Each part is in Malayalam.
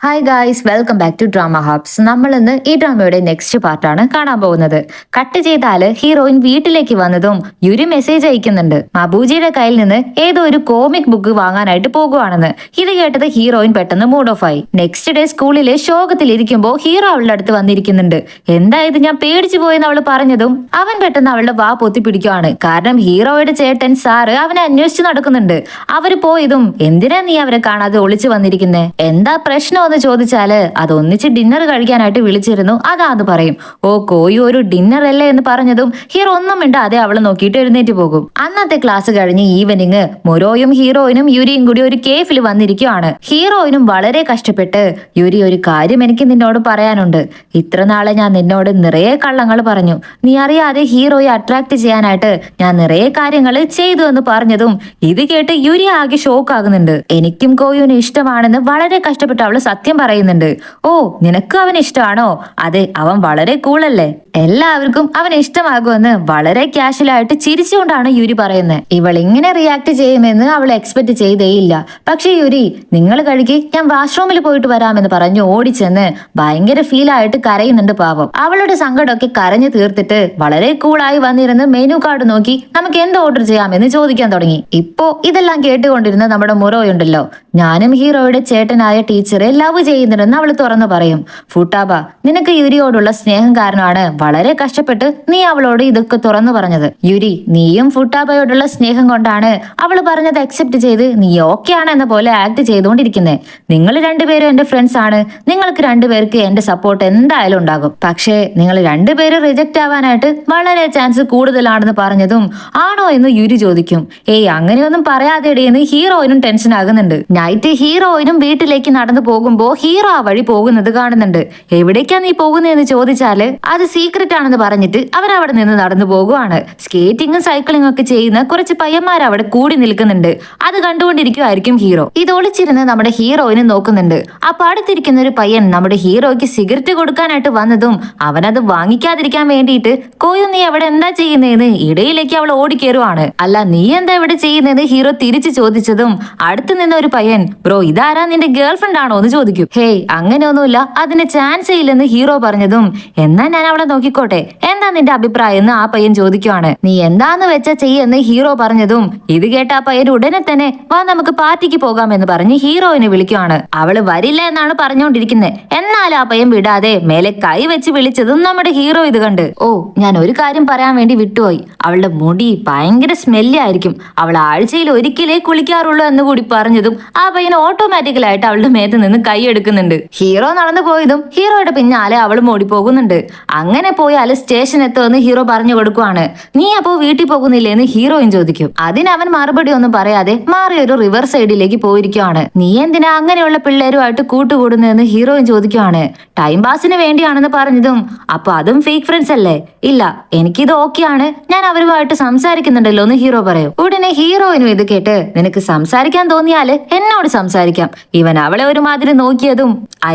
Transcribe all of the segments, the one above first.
Hi guys, welcome back to drama hubs. നമ്മൾ ഇന്ന് ഈ ഡ്രാമയുടെ നെക്സ്റ്റ് പാർട്ടാണ് കാണാൻ പോകുന്നത്. കട്ട് ചെയ്താല് ഹീറോയിൻ വീട്ടിലേക്ക് വന്നതും യുരി മെസ്സേജ് അയക്കുന്നുണ്ട്. മബൂജിയുടെ കയ്യിൽ നിന്ന് ഏതോ ഒരു കോമിക് ബുക്ക് വാങ്ങാനായിട്ട് പോകുവാണെന്ന്. ഇത് കേട്ടത് ഹീറോയിൻ പെട്ടെന്ന് മൂഡ് ഓഫ് ആയി. നെക്സ്റ്റ് ഡേ സ്കൂളിലെ ശോകത്തിലിരിക്കുമ്പോൾ ഹീറോ അവളുടെ അടുത്ത് വന്നിരിക്കുന്നുണ്ട്. എന്തായത്, ഞാൻ പേടിച്ചു പോയെന്ന് അവള് പറഞ്ഞതും അവൻ പെട്ടെന്ന് അവളുടെ വാ പൊത്തി പിടിക്കുവാണ്. കാരണം ഹീറോയുടെ ചേട്ടൻ സാറ് അവനെ അന്വേഷിച്ച് നടക്കുന്നുണ്ട്. അവര് പോയതും എന്തിനാ നീ അവരെ കാണാതെ ഒളിച്ചു വന്നിരിക്കുന്നേ, എന്താ പ്രശ്നം എന്ന് ചോദിച്ചാല് അത് ഒന്നിച്ച് ഡിന്നർ കഴിക്കാനായിട്ട് വിളിച്ചിരുന്നു, അതാന്ന് പറയും. ഓ കോയി ഒരു ഡിന്നർ അല്ലേ എന്ന് പറഞ്ഞതും ഹീറോ ഒന്നും മിണ്ടാതെ അവളെ നോക്കിയിട്ട് എഴുന്നേറ്റ് പോകും. അന്നത്തെ ക്ലാസ് കഴിഞ്ഞ് ഈവനിങ് മൊറോയും ഹീറോയിനും യുരിയും കൂടി ഒരു കേഫിൽ വന്നിരിക്കുവാണ്. ഹീറോയിനും വളരെ കഷ്ടപ്പെട്ട് യുരി, ഒരു കാര്യം എനിക്ക് നിന്നോട് പറയാനുണ്ട്. ഇത്ര നാളെ ഞാൻ നിന്നോട് നിറയെ കള്ളങ്ങൾ പറഞ്ഞു. നീ അറിയാതെ ഹീറോയെ അട്രാക്ട് ചെയ്യാനായിട്ട് ഞാൻ നിറയെ കാര്യങ്ങൾ ചെയ്തു എന്ന് പറഞ്ഞതും ഇത് കേട്ട് യുരി ആകെ ഷോക്ക് ആകുന്നുണ്ട്. എനിക്കും കോയുവിന് ഇഷ്ടമാണെന്ന് വളരെ കഷ്ടപ്പെട്ട് അവള് സത്യം പറയുന്നുണ്ട്. ഓ, നിനക്ക് അവൻ ഇഷ്ടമാണോ? അതെ, അവൻ വളരെ കൂളല്ലേ, എല്ലാവർക്കും അവൻ ഇഷ്ടമാകുമെന്ന് വളരെ കാഷ്വലായിട്ട് ചിരിച്ചുകൊണ്ടാണ് യുരി പറയുന്നത്. ഇവൾ ഇങ്ങനെ റിയാക്ട് ചെയ്യുമെന്ന് അവൾ എക്സ്പെക്ട് ചെയ്തേയില്ല. പക്ഷെ യുരി, നിങ്ങൾ കഴിക്ക്, ഞാൻ വാഷ്റൂമിൽ പോയിട്ട് വരാമെന്ന് പറഞ്ഞു ഓടിച്ചെന്ന് ഭയങ്കര ഫീൽ ആയിട്ട് കരയുന്നുണ്ട് പാവം. അവളുടെ സങ്കടമൊക്കെ കരഞ്ഞു തീർത്തിട്ട് വളരെ കൂളായി വന്നിരുന്ന് മെനു കാർഡ് നോക്കി നമുക്ക് എന്ത് ഓർഡർ ചെയ്യാമെന്ന് ചോദിക്കാൻ തുടങ്ങി. ഇപ്പോ ഇതെല്ലാം കേട്ടുകൊണ്ടിരുന്ന നമ്മുടെ മുറോയുണ്ടല്ലോ, ഞാനും ഹീറോയുടെ ചേട്ടനായ ടീച്ചറെ ലവ് ചെയ്യുന്നുണ്ടെന്ന് അവൾ തുറന്നു പറയും. ഫുട്ടാബ, നിനക്ക് യുരിയോടുള്ള സ്നേഹം കാരണമാണ് വളരെ കഷ്ടപ്പെട്ട് നീ അവളോട് ഇതൊക്കെ തുറന്നു പറഞ്ഞത്. യുരി, നീയും ഫുട്ടാബയോടുള്ള സ്നേഹം കൊണ്ടാണ് അവൾ പറഞ്ഞത് അക്സെപ്റ്റ് ചെയ്ത് നീ ഓക്കെ ആണ് എന്ന പോലെ ആക്ട് ചെയ്തുകൊണ്ടിരിക്കുന്നേ. നിങ്ങൾ രണ്ടുപേരും എന്റെ ഫ്രണ്ട്സ് ആണ്, നിങ്ങൾക്ക് രണ്ടുപേർക്ക് എന്റെ സപ്പോർട്ട് എന്തായാലും ഉണ്ടാകും. പക്ഷേ നിങ്ങൾ രണ്ടുപേരും റിജക്റ്റ് ആവാനായിട്ട് വളരെ ചാൻസ് കൂടുതലാണെന്ന് പറഞ്ഞതും ആണോ എന്ന് യുരി ചോദിക്കും. ഏയ്, അങ്ങനെയൊന്നും പറയാതെടിയെന്ന് ഹീറോയിനും ടെൻഷൻ ആകുന്നുണ്ട്. നൈറ്റ് ഹീറോയിനും വീട്ടിലേക്ക് നടന്നു പോകുമ്പോ ഹീറോ ആ വഴി പോകുന്നത് കാണുന്നുണ്ട്. എവിടേക്കാ നീ പോകുന്നതെന്ന് ചോദിച്ചാല് അത് സീക്രട്ട് ആണെന്ന് പറഞ്ഞിട്ട് അവർ അവിടെ നിന്ന് നടന്നു പോകുവാണ്. സ്കേറ്റിംഗും സൈക്ലിംഗും ഒക്കെ ചെയ്യുന്ന കുറച്ച് പയ്യന്മാർ അവിടെ കൂടി നിൽക്കുന്നുണ്ട്. അത് കണ്ടുകൊണ്ടിരിക്കുവായിരിക്കും ഹീറോ. ഇത് ഒളിച്ചിരുന്ന് നമ്മുടെ ഹീറോയിനെ നോക്കുന്നുണ്ട്. അപ്പൊ അടുത്തിരിക്കുന്ന ഒരു പയ്യൻ നമ്മുടെ ഹീറോയ്ക്ക് സിഗരറ്റ് കൊടുക്കാനായിട്ട് വന്നതും അവനത് വാങ്ങിക്കാതിരിക്കാൻ വേണ്ടിയിട്ട് കോയു, നീ അവിടെ എന്താ ചെയ്യുന്നതെന്ന് ഇടയിലേക്ക് അവൾ ഓടിക്കേറുവാണ്. അല്ല, നീ എന്താ ഇവിടെ ചെയ്യുന്നതെന്ന് ഹീറോ തിരിച്ചു ചോദിച്ചതും അടുത്ത് നിന്ന ഒരു പയ്യൻ, ബ്രോ ഇതാരാ, നിന്റെ ഗേൾ ഫ്രണ്ട് ആണോ എന്ന് ചോദിക്കും. ഹേയ്, അങ്ങനെയൊന്നുമില്ല, അതിന് ചാൻസേ ഇല്ലെന്ന് ഹീറോ പറഞ്ഞതും എന്നാ ഞാൻ അവളെ നോക്കിക്കോട്ടെ, എന്താ നിന്റെ അഭിപ്രായം എന്ന് ആ പയ്യൻ ചോദിക്കുവാണ്. നീ എന്താന്ന് വെച്ചാ ചെയ്യെന്ന് ഹീറോ പറഞ്ഞതും ഇത് കേട്ട ആ പയ്യൻ ഉടനെ തന്നെ വാ നമുക്ക് പാർട്ടിക്ക് പോകാമെന്ന് പറഞ്ഞ് ഹീറോയിനെ വിളിക്കുവാണ്. അവള് വരില്ല എന്നാണ് പറഞ്ഞുകൊണ്ടിരിക്കുന്നത്. എന്നാൽ ആ പയ്യൻ വിടാതെ മേലെ കൈ വെച്ച് വിളിച്ചതും നമ്മുടെ ഹീറോ ഇത് കണ്ട്, ഓ ഞാൻ ഒരു കാര്യം പറയാൻ വേണ്ടി വിട്ടുപോയി, അവളുടെ മുടി ഭയങ്കര സ്മെല്ലി ആയിരിക്കും, അവൾ ആഴ്ചയിൽ ഒരിക്കലേ കുളിക്കാറുള്ളൂ എന്ന് കൂടി പറഞ്ഞതും ആ പയ്യൻ ഓട്ടോമാറ്റിക്കലായിട്ട് അവളുടെ മേത്ത് നിന്ന് കൈ എടുക്കുന്നുണ്ട്. ഹീറോ നടന്നു പോയതും ഹീറോയുടെ പിന്നാലെ അവളും ഓടിപ്പോകുന്നുണ്ട്. അങ്ങനെ പോയാൽ സ്റ്റേഷൻ എത്തുമെന്ന് ഹീറോ പറഞ്ഞു കൊടുക്കുവാണ്. നീ അപ്പോ വീട്ടിൽ പോകുന്നില്ലേ എന്ന് ഹീറോയിൻ ചോദിക്കും. അതിനവൻ മറുപടി ഒന്നും പറയാതെ മാറി ഒരു റിവർ സൈഡിലേക്ക് പോയിരിക്കുവാണ്. നീ എന്തിനാ അങ്ങനെയുള്ള പിള്ളേരുമായിട്ട് കൂട്ടുകൂടുന്നതെന്ന് ഹീറോയിൻ ചോദിക്കുവാണ്. ടൈം പാസിന് വേണ്ടിയാണെന്ന് പറഞ്ഞതും അപ്പൊ അതും ഫേക്ക് ഫ്രണ്ട്സ് അല്ലേ? ഇല്ല, എനിക്കിത് ഓക്കെയാണ്, ഞാൻ അവരുമായിട്ട് സംസാരിക്കുന്നുണ്ടല്ലോ എന്ന് ഹീറോ പറയും. ഉടനെ ഹീറോയിനും ഇത് കേട്ട്, നിനക്ക് സംസാരിക്കാൻ തോന്നിയാല് എന്നോട് സംസാരിക്കാം. ഇവൻ അവളെ ഒരുമാതിരി നോക്കിയതും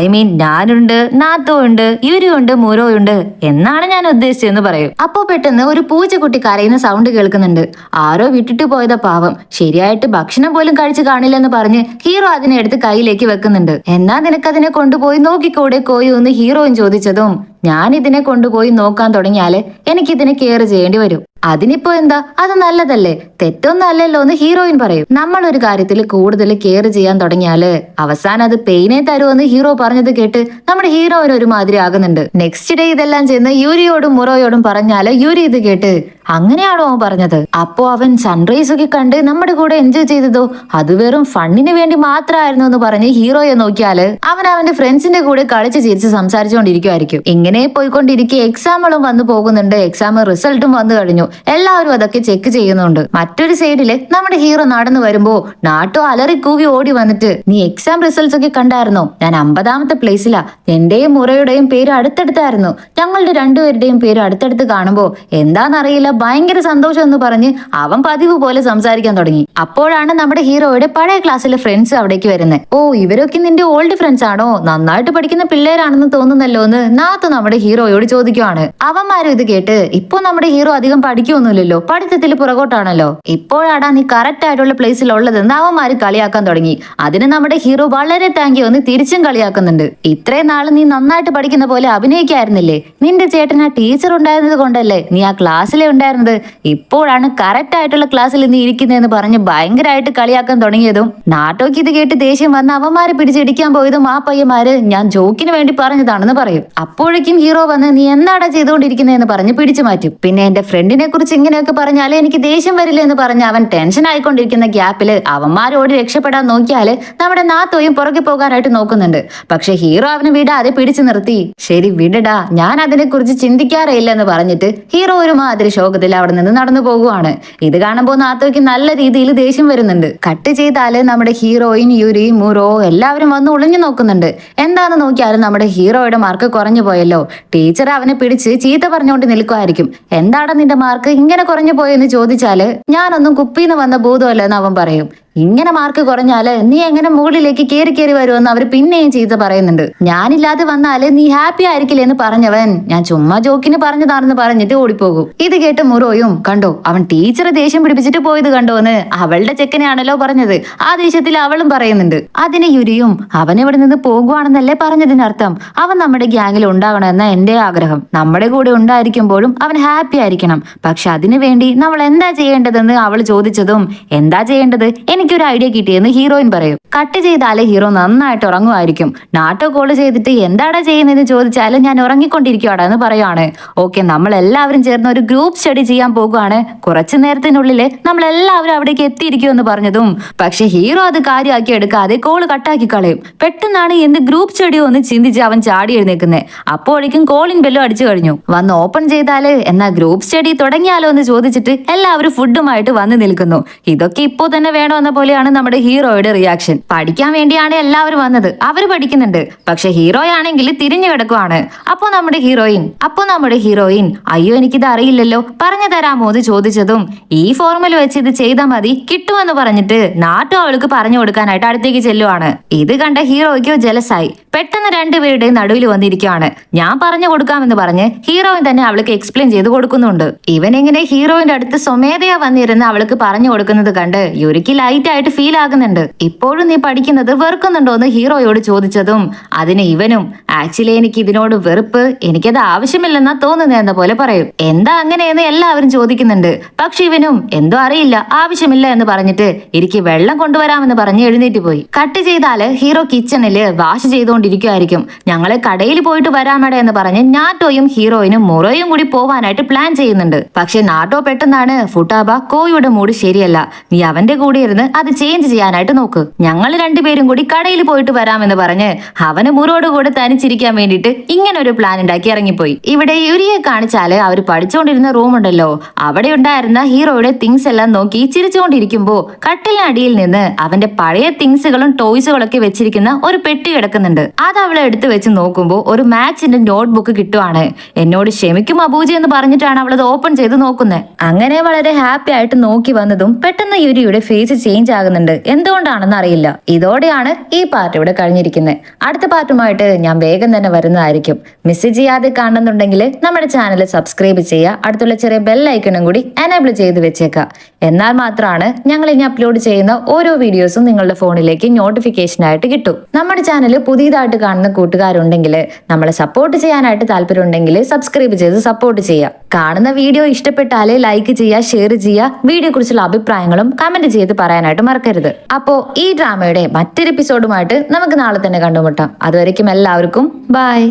ഞാനുണ്ട്, നാത്തോ ഉണ്ട്, യുരിയുണ്ട്, മുരോയുണ്ട് എന്നാണ് ഞാൻ ഉദ്ദേശിച്ചതെന്ന് പറയും. അപ്പോ പെട്ടെന്ന് ഒരു പൂച്ചക്കുട്ടി കരയുന്ന സൗണ്ട് കേൾക്കുന്നുണ്ട്. ആരോ വിട്ടിട്ട് പോയതാ പാവം, ശരിയായിട്ട് ഭക്ഷണം പോലും കഴിച്ചു കാണില്ലെന്ന് പറഞ്ഞ് ഹീറോ അതിനെ എടുത്ത് കയ്യിലേക്ക് വെക്കുന്നുണ്ട്. എന്നാ നിനക്കതിനെ കൊണ്ടുപോയി നോക്കിക്കൂടെ കോയു എന്ന് ഹീറോയിൻ ചോദിച്ചതും ഞാൻ ഇതിനെ കൊണ്ടുപോയി നോക്കാൻ തുടങ്ങിയാല് എനിക്കിതിനെ കെയർ ചെയ്യേണ്ടി വരും. അതിനിപ്പോ എന്താ, അത് നല്ലതല്ലേ, തെറ്റൊന്നും അല്ലല്ലോ എന്ന് ഹീറോയിൻ പറയും. നമ്മൾ ഒരു കാര്യത്തിൽ കൂടുതൽ കെയർ ചെയ്യാൻ തുടങ്ങിയാല് അവസാനം അത് പെയിനെ തരുമെന്ന് ഹീറോ പറഞ്ഞത് കേട്ട് നമ്മുടെ ഹീറോയിന് ഒരുമാതിരി ആകുന്നുണ്ട്. നെക്സ്റ്റ് ഡേ ഇതെല്ലാം ചെന്ന് യൂരിയോടും മുറോയോടും പറഞ്ഞാല് യൂരി ഇത് കേട്ട്, അങ്ങനെയാണോ അവൻ പറഞ്ഞത്? അപ്പോ അവൻ സൺറൈസ് ഒക്കെ കണ്ട് നമ്മുടെ കൂടെ എൻജോയ് ചെയ്തതോ അത് വെറും ഫണ്ണിന് വേണ്ടി മാത്രമായിരുന്നു എന്ന് പറഞ്ഞ് ഹീറോയെ നോക്കിയാല് അവൻ അവന്റെ ഫ്രണ്ട്സിന്റെ കൂടെ കളിച്ച് ചിരിച്ച് സംസാരിച്ചുകൊണ്ടിരിക്കുമായിരിക്കും. ഇങ്ങനെ പോയിക്കൊണ്ടിരിക്കെ എക്സാമുകളും വന്നു പോകുന്നുണ്ട്. എക്സാം റിസൾട്ടും വന്നു കഴിഞ്ഞു. എല്ലാവരും അതൊക്കെ ചെക്ക് ചെയ്യുന്നുണ്ട്. മറ്റൊരു സൈഡില് നമ്മുടെ ഹീറോ നടന്നു വരുമ്പോ നാട്ടോ അലറി കൂവി ഓടി വന്നിട്ട്, നീ എക്സാം റിസൾട്ട്സ് ഒക്കെ കണ്ടായിരുന്നോ? ഞാൻ 50ാമത്തെ പ്ലേസിലാ, എന്റെയും മുറയുടെയും പേര് അടുത്തടുത്തായിരുന്നു, ഞങ്ങളുടെ രണ്ടുപേരുടെയും പേര് അടുത്തടുത്ത് കാണുമ്പോ എന്താണെന്നറിയില്ല ഭയങ്കര സന്തോഷം എന്ന് പറഞ്ഞ് അവൻ പതിവ് പോലെ സംസാരിക്കാൻ തുടങ്ങി. അപ്പോഴാണ് നമ്മുടെ ഹീറോയുടെ പഴയ ക്ലാസ്സിലെ ഫ്രണ്ട്സ് അവിടേക്ക് വരുന്നത്. ഓ, ഇവരൊക്കെ നിന്റെ ഓൾഡ് ഫ്രണ്ട്സ് ആണോ? നന്നായിട്ട് പഠിക്കുന്ന പിള്ളേരാണെന്ന് തോന്നുന്നല്ലോ എന്ന് നാത്ത് നമ്മുടെ ഹീറോയോട് ചോദിക്കുവാണ്. അവന്മാരും ഇത് കേട്ട്, ഇപ്പൊ നമ്മുടെ ഹീറോ അധികം പഠിക്കൊന്നുമില്ലല്ലോ, പഠിത്തത്തിൽ പുറകോട്ടാണല്ലോ. ഇപ്പോഴാടാ നീ കറക്റ്റ് ആയിട്ടുള്ള പ്ലേസിൽ ഉള്ളതെന്ന് അവന്മാര് കളിയാക്കാൻ തുടങ്ങി. അതിന് നമ്മുടെ ഹീറോ വളരെ താങ്ക് യു എന്ന് തിരിച്ചും കളിയാക്കുന്നുണ്ട്. ഇത്രയും നാള് നീ നന്നായിട്ട് പഠിക്കുന്ന പോലെ അഭിനയിക്കായിരുന്നില്ലേ? നിന്റെ ചേട്ടൻ ആ ടീച്ചർ ഉണ്ടായിരുന്നത് കൊണ്ടല്ലേ നീ ആ ക്ലാസ്സിലെ ഉണ്ടായിരുന്നത്. ഇപ്പോഴാണ് കറക്റ്റ് ആയിട്ടുള്ള ക്ലാസ്സിൽ നീ ഇരിക്കുന്നതെന്ന് പറഞ്ഞ് ഭയങ്കരമായിട്ട് കളിയാക്കാൻ തുടങ്ങിയതും നാട്ടോക്ക് ഇത് കേട്ട് ദേഷ്യം വന്ന് അവന്മാരെ പിടിച്ചിടിക്കാൻ പോയതും ആ പയ്യന്മാര് ഞാൻ ജോക്കിന് വേണ്ടി പറഞ്ഞതാണെന്ന് പറയും. അപ്പോഴേക്കും ഹീറോ വന്ന് നീ എന്താടാ ചെയ്തുകൊണ്ടിരിക്കുന്നതെന്ന് പറഞ്ഞ് പിടിച്ചു മാറ്റും. പിന്നെ എന്റെ ഫ്രണ്ടിനെ കുറിച്ച് ഇങ്ങനെയൊക്കെ പറഞ്ഞാലേ എനിക്ക് ദേഷ്യം വരില്ല എന്ന് പറഞ്ഞ് അവൻ ടെൻഷൻ ആയിക്കൊണ്ടിരിക്കുന്ന ഗ്യാപ്പില് അവന്മാരോട് രക്ഷപ്പെടാൻ നോക്കിയാല് നമ്മുടെ നാത്തോയും പുറകെ പോകാനായിട്ട് നോക്കുന്നുണ്ട്. പക്ഷെ ഹീറോ അവന് വിടാതെ പിടിച്ചു നിർത്തി. ശരി വിടടാ, ഞാൻ അതിനെ കുറിച്ച് ചിന്തിക്കാറില്ല എന്ന് പറഞ്ഞിട്ട് ഹീറോ ഒരുമാതിരി ശോകത്തിൽ അവിടെ നിന്ന് നടന്നു പോകുവാണ്. ഇത് കാണുമ്പോൾ നാത്തോയ്ക്ക് നല്ല രീതിയിൽ ദേഷ്യം വരുന്നുണ്ട്. കട്ട് ചെയ്താല് നമ്മുടെ ഹീറോയിൻ, യുരി, മുറോ എല്ലാവരും വന്ന് ഒളിഞ്ഞു നോക്കുന്നുണ്ട്. എന്താന്ന് നോക്കിയാലും നമ്മുടെ ഹീറോയുടെ മാർക്ക് കുറഞ്ഞു പോയല്ലോ. ടീച്ചർ അവനെ പിടിച്ച് ചീത്ത പറഞ്ഞുകൊണ്ട് നിൽക്കുമായിരിക്കും. എന്താണ് നിന്റെ മാർക്ക് ഇങ്ങനെ കുറഞ്ഞു പോയെന്ന് ചോദിച്ചാല് ഞാനൊന്നും കുപ്പിന്ന് വന്ന ഭൂതമല്ലെന്ന് അവൻ പറയും. ഇങ്ങനെ മാർക്ക് കുറഞ്ഞാല് നീ എങ്ങനെ മുകളിലേക്ക് കയറി വരുമെന്ന് അവർ പിന്നെയും ചീത്ത പറയുന്നുണ്ട്. ഞാനില്ലാതെ വന്നാല് നീ ഹാപ്പി ആയിരിക്കില്ലേ എന്ന് പറഞ്ഞവൻ ഞാൻ ചുമ്മാ ജോക്കിന് പറഞ്ഞതാണെന്ന് പറഞ്ഞിട്ട് ഓടിപ്പോകും. ഇത് കേട്ട് മുറോയും കണ്ടോ അവൻ ടീച്ചറെ ദേഷ്യം പിടിപ്പിച്ചിട്ട് പോയത് കണ്ടോന്ന് അവളുടെ ചെക്കനെയാണല്ലോ പറഞ്ഞത്. ആ ദേഷ്യത്തിൽ അവളും പറയുന്നുണ്ട്. അതിന് യുരിയും അവൻ ഇവിടെ നിന്ന് പോകുവാണെന്നല്ലേ പറഞ്ഞതിനർത്ഥം. അവൻ നമ്മുടെ ഗ്യാങ്ങിൽ ഉണ്ടാകണമെന്ന എന്റെ ആഗ്രഹം. നമ്മുടെ കൂടെ ഉണ്ടായിരിക്കുമ്പോഴും അവൻ ഹാപ്പി ആയിരിക്കണം. പക്ഷെ അതിനു വേണ്ടി നമ്മൾ എന്താ ചെയ്യേണ്ടതെന്ന് അവൾ ചോദിച്ചതും എന്താ ചെയ്യേണ്ടത് എനിക്കൊരു ഐഡിയ കിട്ടിയെന്ന് ഹീറോയിൻ പറയും. കട്ട് ചെയ്താല് ഹീറോ നന്നായിട്ട് ഉറങ്ങുമായിരിക്കും. നാട്ടോ കോള് ചെയ്തിട്ട് എന്താടാ ചെയ്യുന്നതെന്ന് ചോദിച്ചാല് ഞാൻ ഉറങ്ങിക്കൊണ്ടിരിക്കുവാടാ എന്ന് പറയുവാണ്. ഓക്കെ, നമ്മൾ എല്ലാവരും ചേർന്ന് ഒരു ഗ്രൂപ്പ് സ്റ്റഡി ചെയ്യാൻ പോകുവാണ്. കുറച്ചു നേരത്തിനുള്ളില് നമ്മൾ എല്ലാവരും അവിടേക്ക് എത്തിയിരിക്കുമെന്ന് പറഞ്ഞതും പക്ഷെ ഹീറോ അത് കാര്യമാക്കി എടുക്കാതെ കോള് കട്ടാക്കി കളയും. പെട്ടെന്നാണ് എന്ത് ഗ്രൂപ്പ് സ്റ്റഡിയോ എന്ന് ചിന്തിച്ച് അവൻ ചാടി എഴുന്നേക്കുന്നത്. അപ്പോഴേക്കും കോളിംഗ് ബെല്ലും അടിച്ചു കഴിഞ്ഞു. വന്ന് ഓപ്പൺ ചെയ്താല് എന്നാ ഗ്രൂപ്പ് സ്റ്റഡി തുടങ്ങിയാലോ എന്ന് ചോദിച്ചിട്ട് എല്ലാവരും ഫുഡുമായിട്ട് വന്ന് നിൽക്കുന്നു. ഇതൊക്കെ ഇപ്പോ തന്നെ വേണോ എന്ന പോലെയാണ് നമ്മുടെ ഹീറോയുടെ റിയാക്ഷൻ. പഠിക്കാൻ വേണ്ടിയാണ് എല്ലാവരും വന്നത്, അവര് പഠിക്കുന്നുണ്ട്. പക്ഷെ ഹീറോയാണെങ്കിൽ തിരിഞ്ഞു കിടക്കുവാണ്. അപ്പോ നമ്മുടെ ഹീറോയിൻ അയ്യോ എനിക്കിത് അറിയില്ലല്ലോ, പറഞ്ഞു തരാമോ എന്ന് ചോദിച്ചതും ഈ ഫോർമുല വെച്ച് ഇത് ചെയ്താൽ മതി കിട്ടുമെന്ന് പറഞ്ഞിട്ട് നാട്ടോ അവൾക്ക് പറഞ്ഞു കൊടുക്കാനായിട്ട് അടുത്തേക്ക് ചെല്ലുവാണ്. ഇത് കണ്ട ഹീറോയ്ക്കോ ജലസായി. പെട്ടെന്ന് രണ്ടുപേരുടെയും നടുവിൽ വന്നിരിക്കുകയാണ്. ഞാൻ പറഞ്ഞു കൊടുക്കാമെന്ന് പറഞ്ഞ് ഹീറോയിൻ തന്നെ അവൾക്ക് എക്സ്പ്ലെയിൻ ചെയ്ത് കൊടുക്കുന്നുണ്ട്. ഇവനെങ്ങനെ ഹീറോയിന്റെ അടുത്ത് സ്വമേധയാ വന്നിരുന്ന് അവൾക്ക് പറഞ്ഞു കൊടുക്കുന്നത് കണ്ട് യുരിക്ക് ലൈറ്റ് ആയിട്ട് ഫീൽ ആകുന്നുണ്ട്. ഇപ്പോഴും നീ പഠിക്കുന്നത് വെറുക്കുന്നുണ്ടോ എന്ന് ഹീറോയോട് ചോദിച്ചതും അതിന് ഇവനും ആക്ച്വലി എനിക്ക് ഇതിനോട് വെറുപ്പ്, എനിക്കത് ആവശ്യമില്ലെന്നാ തോന്നുന്നത് എന്ന പോലെ പറയും. എന്താ അങ്ങനെയെന്ന് എല്ലാവരും ചോദിക്കുന്നുണ്ട്. പക്ഷെ ഇവനും എന്തോ അറിയില്ല, ആവശ്യമില്ല എന്ന് പറഞ്ഞിട്ട് എനിക്ക് വെള്ളം കൊണ്ടുവരാമെന്ന് പറഞ്ഞ് എഴുന്നേറ്റ് പോയി. കട്ട് ചെയ്താല് ഹീറോ കിച്ചണില് വാഷ് ചെയ്തുകൊണ്ടിരിക്കുമായിരിക്കും. ഞങ്ങള് കടയിൽ പോയിട്ട് വരാമട എന്ന് പറഞ്ഞ് നാട്ടോയും ഹീറോയിനും മുറോയും കൂടി പോവാനായിട്ട് പ്ലാൻ ചെയ്യുന്നുണ്ട്. പക്ഷെ നാട്ടോ പെട്ടെന്നാണ് ഫുട്ടാബ കോയുടെ മൂഡ് ശരിയല്ല, നീ അവന്റെ കൂടെ ഇരുന്ന് അത് ചേഞ്ച് ചെയ്യാനായിട്ട് നോക്ക്, ഞങ്ങൾ രണ്ടുപേരും കൂടി കടയിൽ പോയിട്ട് വരാമെന്ന് പറഞ്ഞ് അവന് മുറോട് കൂടെ തനിച്ചിരിക്കാൻ വേണ്ടിയിട്ട് ഇങ്ങനെ ഒരു പ്ലാൻ ഉണ്ടാക്കി ഇറങ്ങിപ്പോയി. ഇവിടെ യുരിയെ കാണിച്ചാല് അവർ പഠിച്ചുകൊണ്ടിരുന്ന റൂം ഉണ്ടല്ലോ, അവിടെ ഉണ്ടായിരുന്ന ഹീറോയുടെ തിങ്സ് എല്ലാം നോക്കി ചിരിച്ചുകൊണ്ടിരിക്കുമ്പോ കട്ടിലിനടിയിൽ നിന്ന് അവന്റെ പഴയ തിങ്സുകളും ടോയ്സുകളൊക്കെ വെച്ചിരിക്കുന്ന ഒരു പെട്ടി കിടക്കുന്നുണ്ട്. അത് അവളെ എടുത്തു വെച്ച് നോക്കുമ്പോ ഒരു മാത്സിന്റെ നോട്ട്ബുക്ക് കിട്ടുവാണ്. എന്നോട് ക്ഷമിക്കും അബൂജി എന്ന് പറഞ്ഞിട്ടാണ് അവളത് ഓപ്പൺ ചെയ്ത് നോക്കുന്നത്. അങ്ങനെ വളരെ ഹാപ്പി ആയിട്ട് നോക്കി വന്നതും പെട്ടെന്ന് യുരിയുടെ ഫേസ് ചേഞ്ച് ആകുന്നുണ്ട്. എന്തുകൊണ്ടാണെന്ന് അറിയില്ല. ഇതോടെയാണ് ഈ പാർട്ട് ഇവിടെ കഴിഞ്ഞിരിക്കുന്നത്. അടുത്ത പാർട്ടുമായിട്ട് ഞാൻ വേഗം തന്നെ വരുന്നതായിരിക്കും. മിസ് ചെയ്യാതെ കാണുന്നുണ്ടെങ്കിൽ നമ്മുടെ ചാനൽ സബ്സ്ക്രൈബ് ചെയ്യുക. അടുത്തുള്ള ചെറിയ ബെൽ ഐക്കണും കൂടി എനേബിൾ ചെയ്ത് വെച്ചേക്കുക. എന്നാൽ മാത്രമാണ് ഞങ്ങൾ ഇനി അപ്ലോഡ് ചെയ്യുന്ന ഓരോ വീഡിയോസും നിങ്ങളുടെ ഫോണിലേക്ക് നോട്ടിഫിക്കേഷൻ ആയിട്ട് കിട്ടും. നമ്മുടെ ചാനൽ പുതിയതായിട്ട് കാണുന്ന കൂട്ടുകാരുണ്ടെങ്കിൽ നമ്മളെ സപ്പോർട്ട് ചെയ്യാനായിട്ട് താല്പര്യമുണ്ടെങ്കിൽ സബ്സ്ക്രൈബ് ചെയ്ത് സപ്പോർട്ട് ചെയ്യുക. കാണുന്ന വീഡിയോ ഇഷ്ടപ്പെട്ടാലേ ലൈക്ക് ചെയ്യുക, ഷെയർ ചെയ്യുക. വീഡിയോ കുറിച്ചുള്ള അഭിപ്രായങ്ങളും കമന്റ് ചെയ്ത് പറയാനായിട്ട് മറക്കരുത്. അപ്പോ ഈ ഡ്രാമയുടെ മറ്റൊരു എപ്പിസോഡുമായിട്ട് നമുക്ക് നാളെ തന്നെ കണ്ടുമുട്ടാം. അതുവരയ്ക്കും എല്ലാവർക്കും ബൈ.